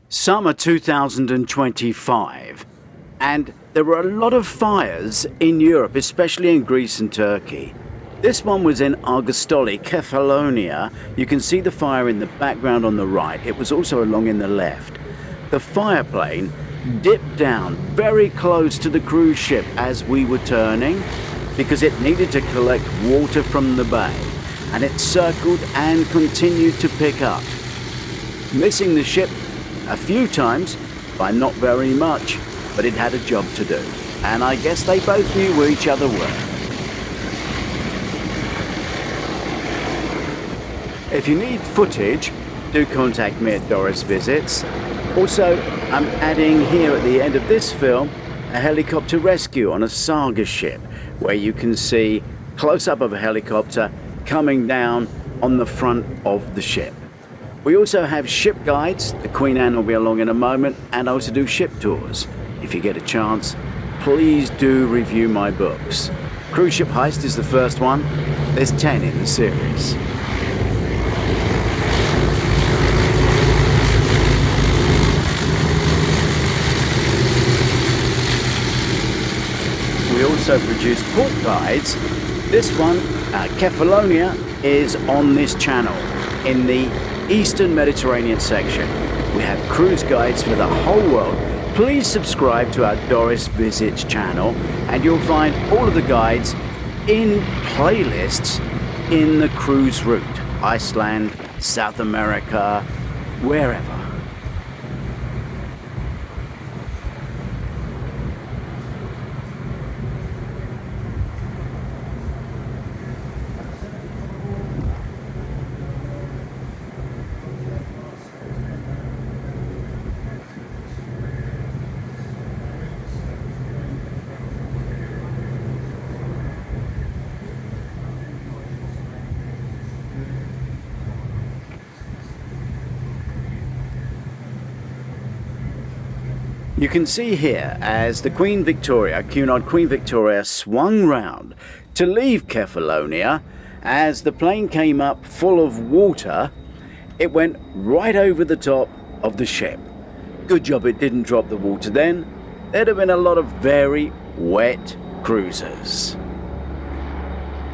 Summer 2025, and there were a lot of fires in Europe, especially in Greece and Turkey. This one was in Argostoli, Kefalonia. You can see the fire in the background on the right. It was also along in the left. The fire plane dipped down very close to the cruise ship as we were turning because it needed to collect water from the bay, and it circled and continued to pick up, missing the ship a few times by not very much, but it had a job to do, and I guess they both knew where each other were. If you need footage, do contact me at Doris Visits. Also, I'm adding here at the end of this film a helicopter rescue on a saga ship, where you can see close-up of a helicopter coming down on the front of the ship. We also have ship guides. The Queen Anne will be along in a moment, and I also do ship tours. If you get a chance, please do review my books. Cruise Ship Heist is the first one. There's 10 in the series. We also produce port guides. This one, Kefalonia, is on this channel in the Eastern Mediterranean section. We have cruise guides for the whole world. Please subscribe to our Doris Visits channel, and you'll find all of the guides in playlists in the cruise route. Iceland, South America, wherever. You can see here as the Queen Victoria, Cunard Queen Victoria, swung round to leave Kefalonia. As the plane came up full of water, it went right over the top of the ship. Good job it didn't drop the water then. There'd have been a lot of very wet cruisers.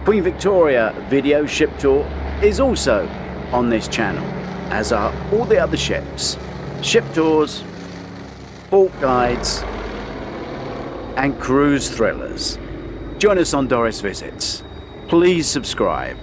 Queen Victoria video ship tour is also on this channel, as are all the other ships. Ship tours, port guides, and cruise thrillers. Join us on Doris Visits. Please subscribe.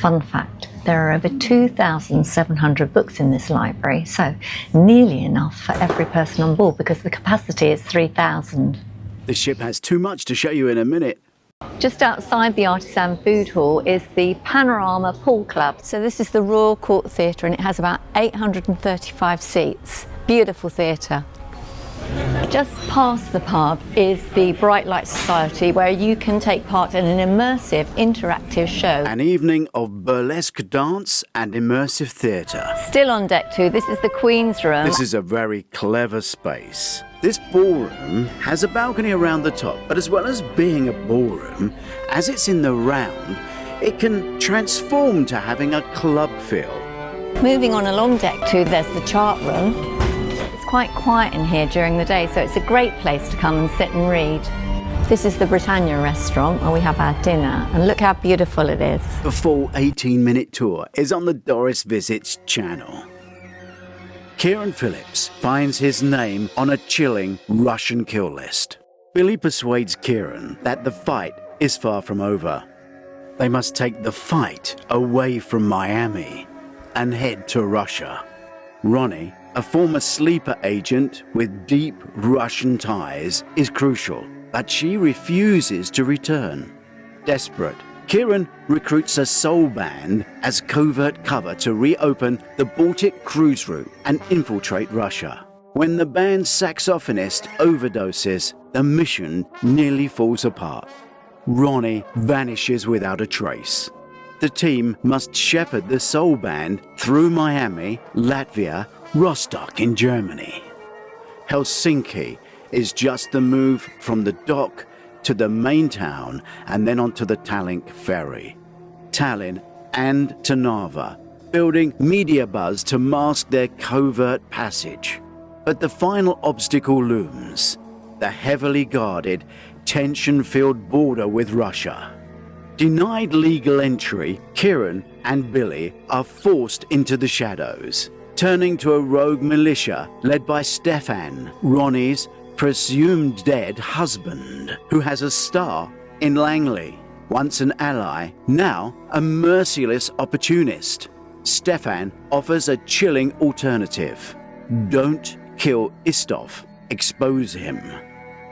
Fun fact, there are over 2,700 books in this library, so nearly enough for every person on board because the capacity is 3,000. The ship has too much to show you in a minute. Just outside the Artisan Food Hall is the Panorama Pool Club. So this is the Royal Court Theatre and it has about 835 seats. Beautiful theatre. Just past the pub is the Bright Light Society, where you can take part in an immersive interactive show. An evening of burlesque dance and immersive theatre. Still on deck 2, this is the Queen's Room. This is a very clever space. This ballroom has a balcony around the top, but as well as being a ballroom, as it's in the round, it can transform to having a club feel. Moving on along deck 2, there's the chart room. Quite quiet in here during the day, so it's a great place to come and sit and read. This is the Britannia restaurant where we have our dinner, and look how beautiful it is. The full 18-minute tour is on the Doris Visits channel. Kieran Phillips finds his name on a chilling Russian kill list. Billy persuades Kieran that the fight is far from over. They must take the fight away from Miami and head to Russia. Ronnie, a former sleeper agent with deep Russian ties, is crucial, but she refuses to return. Desperate, Kieran recruits a soul band as covert cover to reopen the Baltic cruise route and infiltrate Russia. When the band's saxophonist overdoses, the mission nearly falls apart. Ronnie vanishes without a trace. The team must shepherd the soul band through Miami, Latvia, Rostock in Germany. Helsinki is just the move from the dock to the main town and then onto the Tallinn ferry. Tallinn and to Narva, building media buzz to mask their covert passage. But the final obstacle looms, the heavily guarded, tension-filled border with Russia. Denied legal entry, Kieran and Billy are forced into the shadows, turning to a rogue militia led by Stefan, Ronnie's presumed dead husband, who has a star in Langley. Once an ally, now a merciless opportunist. Stefan offers a chilling alternative. Don't kill Istov, expose him.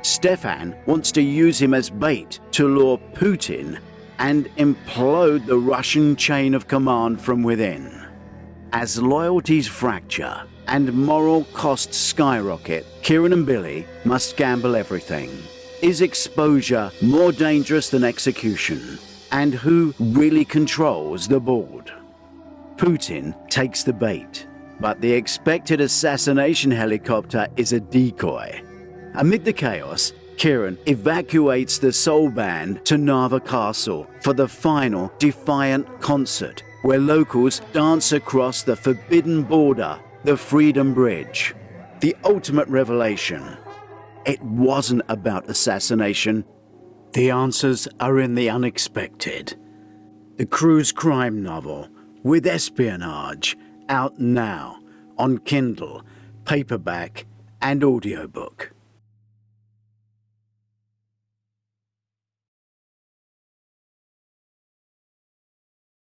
Stefan wants to use him as bait to lure Putin and implode the Russian chain of command from within. As loyalties fracture and moral costs skyrocket, Kieran and Billy must gamble everything. Is exposure more dangerous than execution? And who really controls the board? Putin takes the bait, but the expected assassination helicopter is a decoy. Amid the chaos, Kieran evacuates the soul band to Narva Castle for the final defiant concert, where locals dance across the forbidden border, the Freedom Bridge. The ultimate revelation. It wasn't about assassination. The answers are in the unexpected. The cruise crime novel with espionage, out now on Kindle, paperback and audiobook.